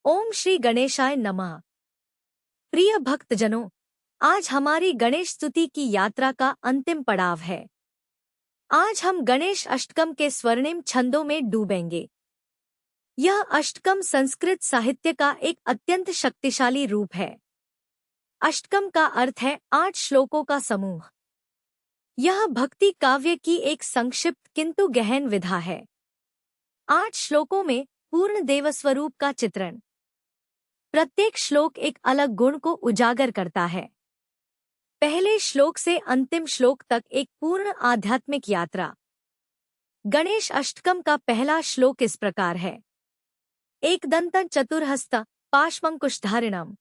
ओम श्री गणेशाय नमः। प्रिय भक्तजनों, आज हमारी गणेश स्तुति की यात्रा का अंतिम पड़ाव है। आज हम गणेश अष्टकम के स्वर्णिम छंदों में डूबेंगे। यह अष्टकम संस्कृत साहित्य का एक अत्यंत शक्तिशाली रूप है। अष्टकम का अर्थ है 8 श्लोकों का समूह। यह भक्ति काव्य की एक संक्षिप्त किंतु गहन विधा है। 8 श्लोकों में पूर्ण देवस्वरूप का चित्रण। प्रत्येक श्लोक एक अलग गुण को उजागर करता है। पहले श्लोक से अंतिम श्लोक तक एक पूर्ण आध्यात्मिक यात्रा। गणेश अष्टकम का पहला श्लोक इस प्रकार है। एकदंतं चतुर्हस्त पाशमंकुशधारिणम्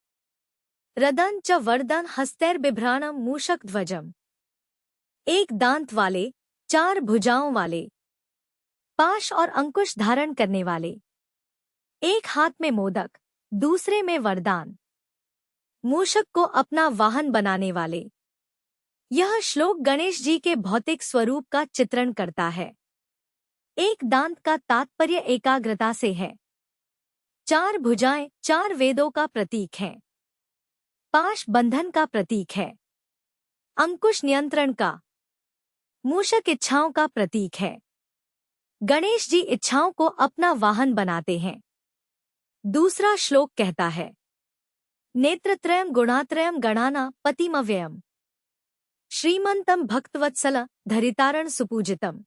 रदन च वरदन हस्तैर्बिभ्राणं मूषकध्वजम्। एक दांत वाले, 4 भुजाओं वाले, पाश और अंकुश धारण करने वाले, एक हाथ में मोदक, दूसरे में वरदान, मूषक को अपना वाहन बनाने वाले। यह श्लोक गणेश जी के भौतिक स्वरूप का चित्रण करता है। एक दांत का तात्पर्य एकाग्रता से है। 4 भुजाएं 4 वेदों का प्रतीक हैं। पाश बंधन का प्रतीक है। अंकुश नियंत्रण का। मूषक इच्छाओं का प्रतीक है। गणेश जी इच्छाओं को अपना वाहन बनाते हैं। दूसरा श्लोक कहता है, नेत्रत्रयं गुणात्रयं गणाना पतिमव्ययम् श्रीमंतम भक्तवत्सल धरितारण सुपूजितम।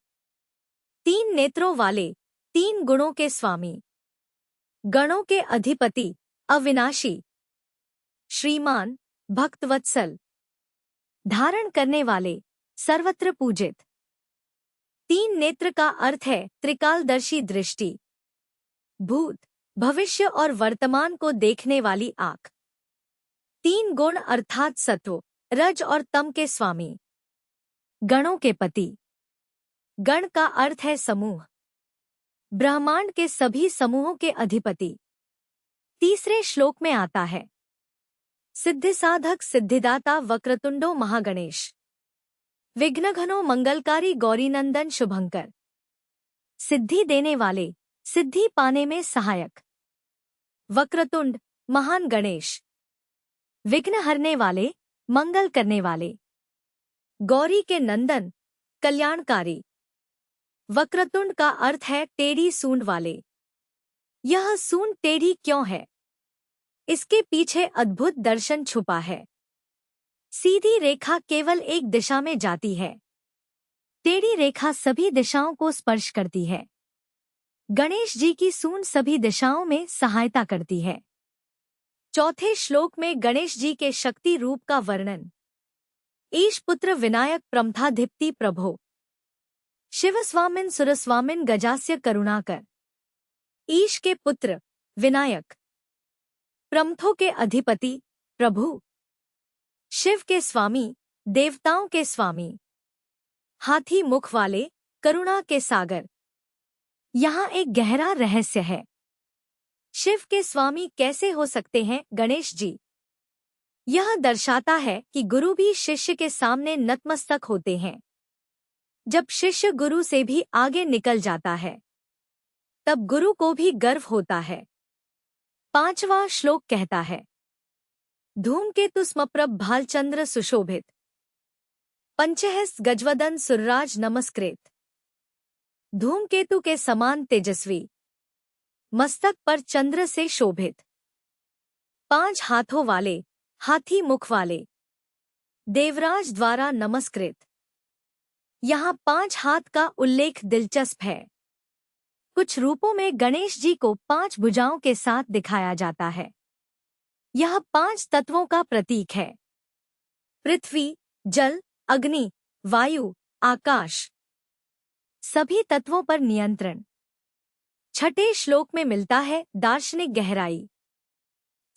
3 नेत्रों वाले, 3 गुणों के स्वामी, गणों के अधिपति, अविनाशी, श्रीमान, भक्तवत्सल, धारण करने वाले, सर्वत्र पूजित। 3 नेत्र का अर्थ है त्रिकालदर्शी दृष्टि, भूत, भविष्य और वर्तमान को देखने वाली आंख। 3 गुण अर्थात सत्व, रज और तम के स्वामी, गणों के पति। गण का अर्थ है समूह, ब्रह्मांड के सभी समूहों के अधिपति। तीसरे श्लोक में आता है, सिद्धिसाधक सिद्धिदाता वक्रतुंडो महागणेश विघ्नघनो मंगलकारी गौरीनंदन शुभंकर। सिद्धि देने वाले, सिद्धि पाने में सहायक। वक्रतुंड, महान गणेश। विघ्न हरने वाले, मंगल करने वाले। गौरी के नंदन, कल्याणकारी। वक्रतुंड का अर्थ है टेढ़ी सूंड वाले। यह सूंड टेढ़ी क्यों है? इसके पीछे अद्भुत दर्शन छुपा है। सीधी रेखा केवल एक दिशा में जाती है। टेढ़ी रेखा सभी दिशाओं को स्पर्श करती है। गणेश जी की सूंड सभी दिशाओं में सहायता करती है। चौथे श्लोक में गणेश जी के शक्ति रूप का वर्णन। ईश पुत्र विनायक प्रमथाधिपति प्रभो शिवस्वामिन सुरस्वामिन गजास्य करुणाकर। ईश के पुत्र, विनायक। प्रमथों के अधिपति, प्रभु। शिव के स्वामी, देवताओं के स्वामी। हाथी मुख वाले, करुणा के सागर। यहाँ एक गहरा रहस्य है। शिव के स्वामी कैसे हो सकते हैं गणेश जी? यह दर्शाता है कि गुरु भी शिष्य के सामने नतमस्तक होते हैं। जब शिष्य गुरु से भी आगे निकल जाता है, तब गुरु को भी गर्व होता है। 5वां श्लोक कहता है, धूमकेतु स्मप्रभ भालचंद्र सुशोभित पंचहस्त गजवदन सुरराज नमस्कृत। धूमकेतु के समान तेजस्वी, मस्तक पर चंद्र से शोभित, 5 हाथों वाले, हाथी मुख वाले, देवराज द्वारा नमस्कृत। यहाँ 5 हाथ का उल्लेख दिलचस्प है। कुछ रूपों में गणेश जी को 5 भुजाओं के साथ दिखाया जाता है। यह 5 तत्वों का प्रतीक है। पृथ्वी, जल, अग्नि, वायु, आकाश। सभी तत्वों पर नियंत्रण। 6ठे श्लोक में मिलता है दार्शनिक गहराई।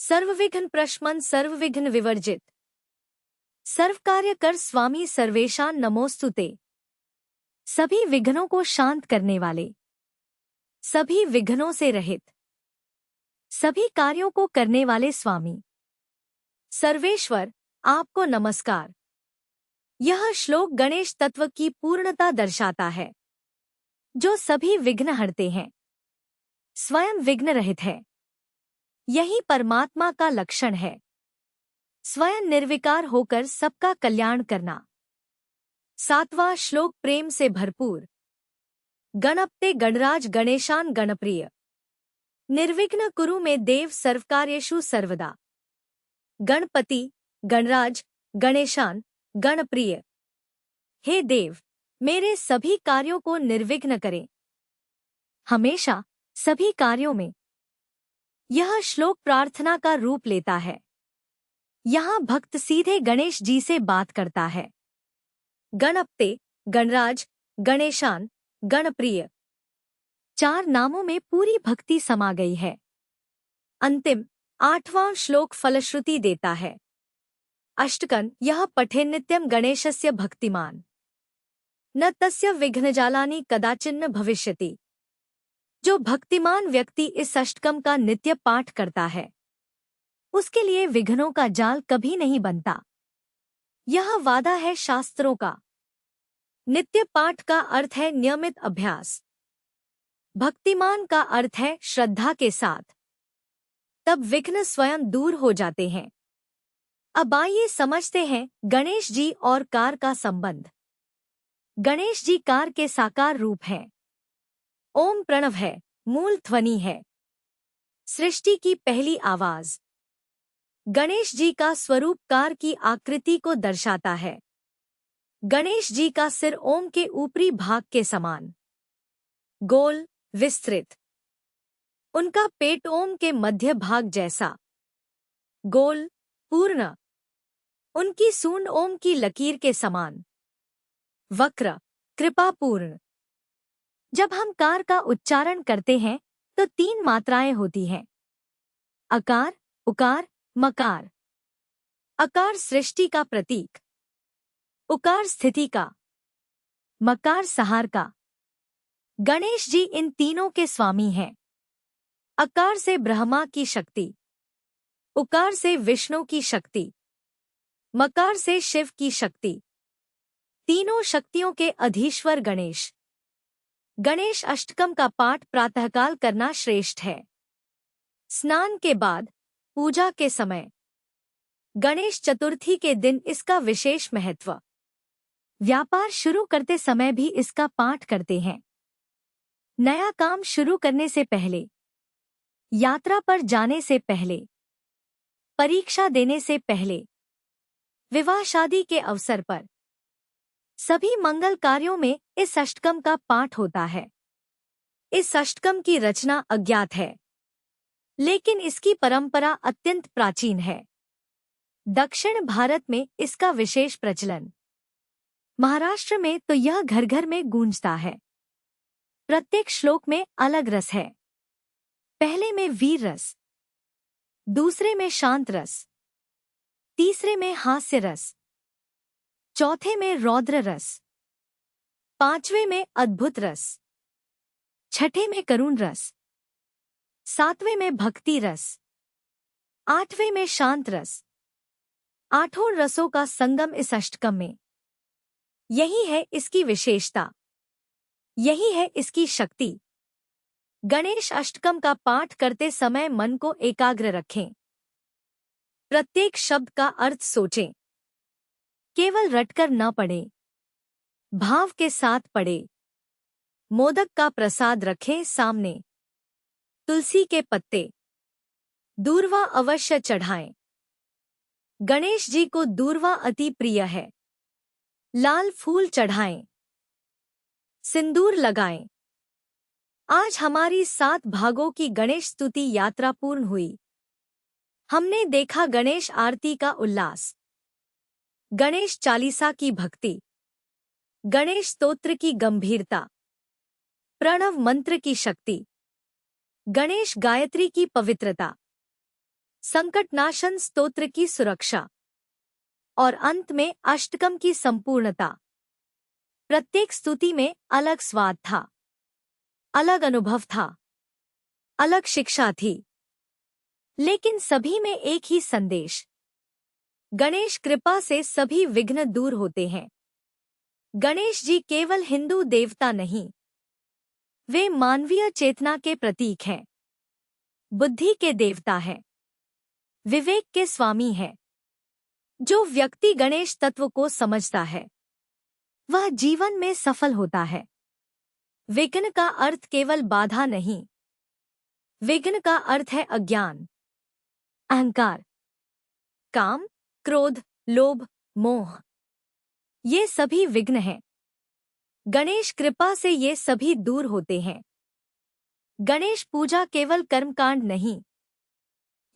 सर्वविघ्न प्रशमन सर्वविघ्न विवर्जित सर्वकार्य कर स्वामी सर्वेशान नमोस्तुते। सभी विघ्नों को शांत करने वाले, सभी विघ्नों से रहित, सभी कार्यों को करने वाले स्वामी सर्वेश्वर, आपको नमस्कार। यह श्लोक गणेश तत्व की पूर्णता दर्शाता है, जो सभी विघ्न हरते हैं, स्वयं विघ्न रहित है। यही परमात्मा का लक्षण है, स्वयं निर्विकार होकर सबका कल्याण करना। 7वां श्लोक प्रेम से भरपूर। गणपते गणराज गणेशान गणप्रिय, निर्विघ्न कुरु में देव सर्वकार्येषु सर्वदा। गणपति, गणराज, गणेशान, गणप्रिय, हे देव, मेरे सभी कार्यों को निर्विघ्न करें, हमेशा सभी कार्यों में। यह श्लोक प्रार्थना का रूप लेता है। यहाँ भक्त सीधे गणेश जी से बात करता है। गणपते, गणराज, गणेशान, गणप्रिय, 4 नामों में पूरी भक्ति समा गई है। अंतिम 8वां श्लोक फलश्रुति देता है। अष्टकन यह पठे नित्यम गणेशस्य भक्तिमान, न तस्य विघ्नजालानि कदाचिन्न भविष्यति। जो भक्तिमान व्यक्ति इस अष्टकम का नित्य पाठ करता है, उसके लिए विघ्नों का जाल कभी नहीं बनता। यह वादा है शास्त्रों का। नित्य पाठ का अर्थ है नियमित अभ्यास। भक्तिमान का अर्थ है श्रद्धा के साथ। तब विघ्न स्वयं दूर हो जाते हैं। अब आइए समझते हैं गणेश जी और कार का संबंध। गणेश जी कार के साकार रूप हैं। ओम प्रणव है, मूल ध्वनि है, सृष्टि की पहली आवाज। गणेश जी का स्वरूप कार की आकृति को दर्शाता है। गणेश जी का सिर ओम के ऊपरी भाग के समान, गोल, विस्तृत। उनका पेट ओम के मध्य भाग जैसा, गोल, पूर्ण। उनकी सूंड ओम की लकीर के समान, वक्र, कृपापूर्ण। जब हम कार का उच्चारण करते हैं तो 3 मात्राएं होती हैं, अकार, उकार, मकार। अकार सृष्टि का प्रतीक, उकार स्थिति का, मकार संहार का। गणेश जी इन तीनों के स्वामी हैं। अकार से ब्रह्मा की शक्ति, उकार से विष्णु की शक्ति, मकार से शिव की शक्ति। तीनों शक्तियों के अधीश्वर गणेश। गणेश अष्टकम का पाठ प्रातःकाल करना श्रेष्ठ है। स्नान के बाद, पूजा के समय, गणेश चतुर्थी के दिन इसका विशेष महत्व। व्यापार शुरू करते समय भी इसका पाठ करते हैं। नया काम शुरू करने से पहले, यात्रा पर जाने से पहले, परीक्षा देने से पहले, विवाह शादी के अवसर पर, सभी मंगल कार्यों में इस अष्टकम का पाठ होता है। इस अष्टकम की रचना अज्ञात है, लेकिन इसकी परंपरा अत्यंत प्राचीन है। दक्षिण भारत में इसका विशेष प्रचलन। महाराष्ट्र में तो यह घर घर में गूंजता है। प्रत्येक श्लोक में अलग रस है। पहले में वीर रस, दूसरे में शांत रस, तीसरे में हास्य रस, चौथे में रौद्र रस, 5वें में अद्भुत रस, 6ठे में करुण रस, 7वें में भक्ति रस, 8वें में शांत रस। 8 रसों का संगम इस अष्टकम में। यही है इसकी विशेषता, यही है इसकी शक्ति। गणेश अष्टकम का पाठ करते समय मन को एकाग्र रखें। प्रत्येक शब्द का अर्थ सोचें। केवल रटकर न पढ़ें, भाव के साथ पढ़ें। मोदक का प्रसाद रखें सामने। तुलसी के पत्ते, दूर्वा अवश्य चढ़ाएं। गणेश जी को दूर्वा अति प्रिय है। लाल फूल चढ़ाएं, सिंदूर लगाएं। आज हमारी 7 भागों की गणेश स्तुति यात्रा पूर्ण हुई। हमने देखा गणेश आरती का उल्लास, गणेश चालीसा की भक्ति, गणेश स्तोत्र की गंभीरता, प्रणव मंत्र की शक्ति, गणेश गायत्री की पवित्रता, संकटनाशन स्तोत्र की सुरक्षा और अंत में अष्टकम की संपूर्णता। प्रत्येक स्तुति में अलग स्वाद था, अलग अनुभव था, अलग शिक्षा थी, लेकिन सभी में एक ही संदेश। गणेश कृपा से सभी विघ्न दूर होते हैं। गणेश जी केवल हिंदू देवता नहीं, वे मानवीय चेतना के प्रतीक हैं। बुद्धि के देवता है, विवेक के स्वामी है। जो व्यक्ति गणेश तत्व को समझता है वह जीवन में सफल होता है। विघ्न का अर्थ केवल बाधा नहीं, विघ्न का अर्थ है अज्ञान, अहंकार, काम, क्रोध, लोभ, मोह। ये सभी विघ्न हैं। गणेश कृपा से ये सभी दूर होते हैं। गणेश पूजा केवल कर्मकांड नहीं,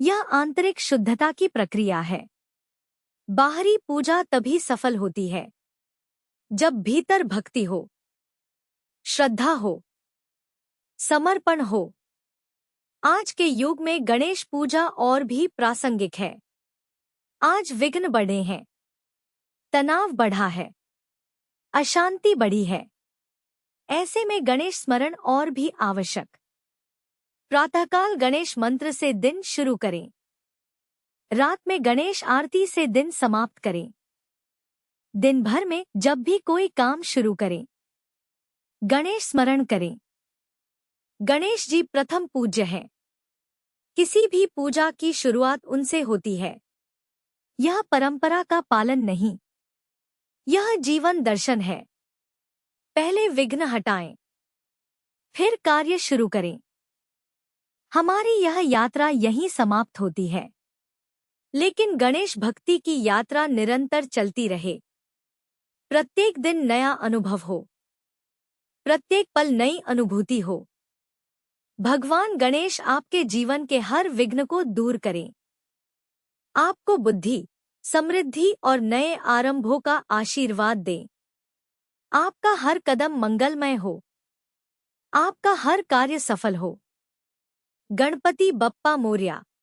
यह आंतरिक शुद्धता की प्रक्रिया है। बाहरी पूजा तभी सफल होती है जब भीतर भक्ति हो, श्रद्धा हो, समर्पण हो। आज के युग में गणेश पूजा और भी प्रासंगिक है। आज विघ्न बढ़े हैं, तनाव बढ़ा है, अशांति बढ़ी है। ऐसे में गणेश स्मरण और भी आवश्यक। प्रातःकाल गणेश मंत्र से दिन शुरू करें, रात में गणेश आरती से दिन समाप्त करें। दिन भर में जब भी कोई काम शुरू करें, गणेश स्मरण करें। गणेश जी प्रथम पूज्य हैं। किसी भी पूजा की शुरुआत उनसे होती है। यह परंपरा का पालन नहीं, यह जीवन दर्शन है। पहले विघ्न हटाएं, फिर कार्य शुरू करें। हमारी यह यात्रा यहीं समाप्त होती है, लेकिन गणेश भक्ति की यात्रा निरंतर चलती रहे। प्रत्येक दिन नया अनुभव हो, प्रत्येक पल नई अनुभूति हो। भगवान गणेश आपके जीवन के हर विघ्न को दूर करें। आपको बुद्धि, समृद्धि और नए आरंभों का आशीर्वाद दें। आपका हर कदम मंगलमय हो, आपका हर कार्य सफल हो। गणपति बप्पा मोरया।